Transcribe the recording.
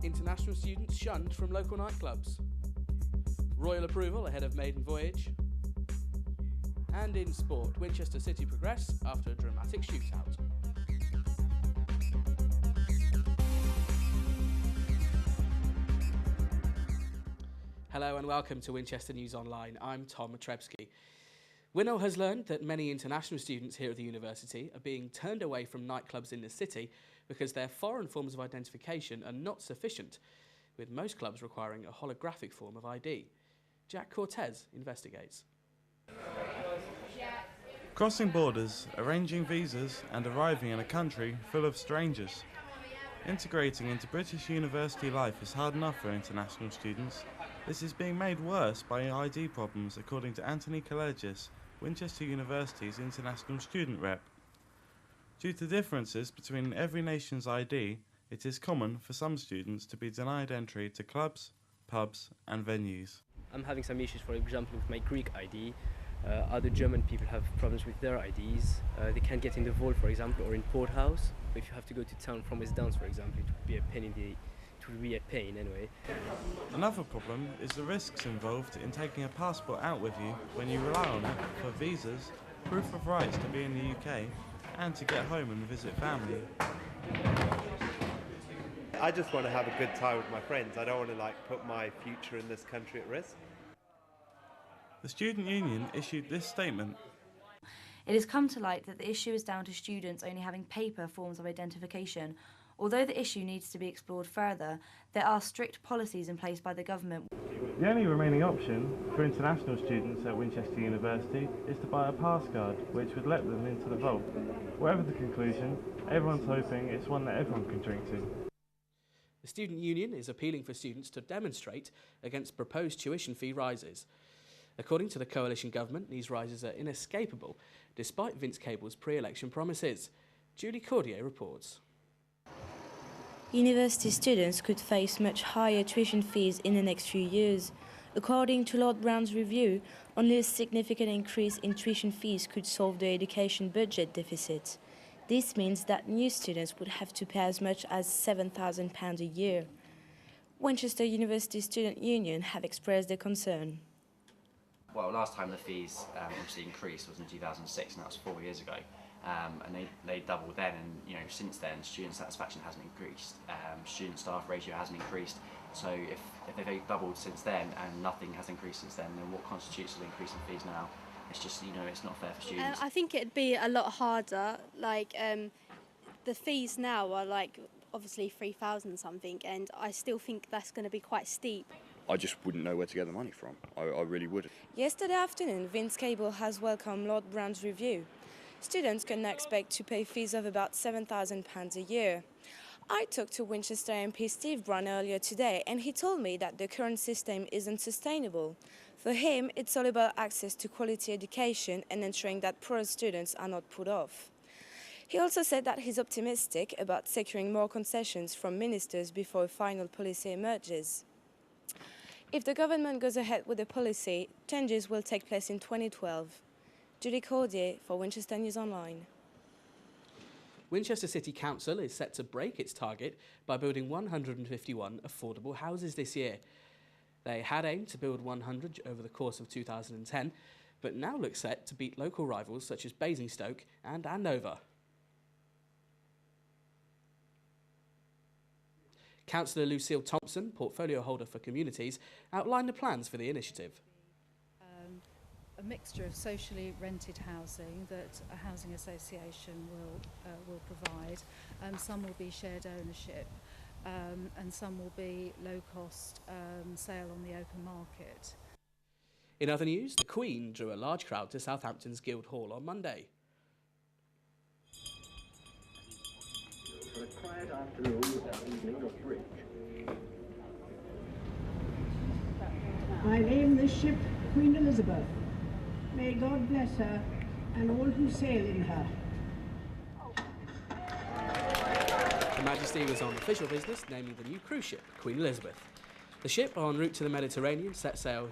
International students shunned from local nightclubs. Royal approval ahead of maiden voyage. And in sport, Winchester City progress after a dramatic shootout. Hello and welcome to Winchester News Online. I'm Tom Matrebsky. Winnow has learned that many international students here at the university are being turned away from nightclubs in the city because their foreign forms of identification are not sufficient, with most clubs requiring a holographic form of ID. Jack Cortez investigates. Crossing borders, arranging visas and arriving in a country full of strangers. Integrating into British university life is hard enough for international students. This is being made worse by ID problems, according to Anthony Collegis, Winchester University's international student rep. Due to differences between every nation's ID, it is common for some students to be denied entry to clubs, pubs and venues. I'm having some issues, for example, with my Greek ID. Other German people have problems with their IDs. They can't get in the vault, for example, or in Porthouse. If you have to go to town from West Downs, for example, it would be a pain anyway. Another problem is the risks involved in taking a passport out with you when you rely on it for visas, proof of rights to be in the UK, and to get home and visit family. I just want to have a good time with my friends. I don't want to put my future in this country at risk. The student union issued this statement. It has come to light that the issue is down to students only having paper forms of identification. Although the issue needs to be explored further, there are strict policies in place by the government. The only remaining option for international students at Winchester University is to buy a pass card, which would let them into the vault. Whatever the conclusion, everyone's hoping it's one that everyone can drink to. The student union is appealing for students to demonstrate against proposed tuition fee rises. According to the coalition government, these rises are inescapable, despite Vince Cable's pre-election promises. Julie Cordier reports. University students could face much higher tuition fees in the next few years. According to Lord Brown's review, only a significant increase in tuition fees could solve the education budget deficit. This means that new students would have to pay as much as £7,000 a year. Winchester University Student Union have expressed their concern. Well, last time the fees obviously increased was in 2006, and that was 4 years ago. And they doubled then, and since then student satisfaction hasn't increased, student staff ratio hasn't increased. So if they've doubled since then and nothing has increased since then what constitutes an increase in fees now? It's just it's not fair for students. I think it'd be a lot harder. The fees now are obviously 3,000 something, and I still think that's going to be quite steep. I just wouldn't know where to get the money from. I really wouldn't. Yesterday afternoon, Vince Cable has welcomed Lord Brown's review. Students can now expect to pay fees of about £7,000 a year. I talked to Winchester MP Steve Brown earlier today, and he told me that the current system isn't sustainable. For him, it's all about access to quality education and ensuring that poor students are not put off. He also said that he's optimistic about securing more concessions from ministers before a final policy emerges. If the government goes ahead with the policy, changes will take place in 2012. Julie Cordier for Winchester News Online. Winchester City Council is set to break its target by building 151 affordable houses this year. They had aimed to build 100 over the course of 2010, but now look set to beat local rivals such as Basingstoke and Andover. Councillor Lucille Thompson, portfolio holder for communities, outlined the plans for the initiative. A mixture of socially rented housing that a housing association will provide. Some will be shared ownership, and some will be low-cost sale on the open market. In other news, the Queen drew a large crowd to Southampton's Guildhall on Monday. For a quiet afternoon evening of bridge. I name this ship Queen Elizabeth. May God bless her and all who sail in her. Her Majesty was on official business naming the new cruise ship, Queen Elizabeth. The ship, en route to the Mediterranean, set sail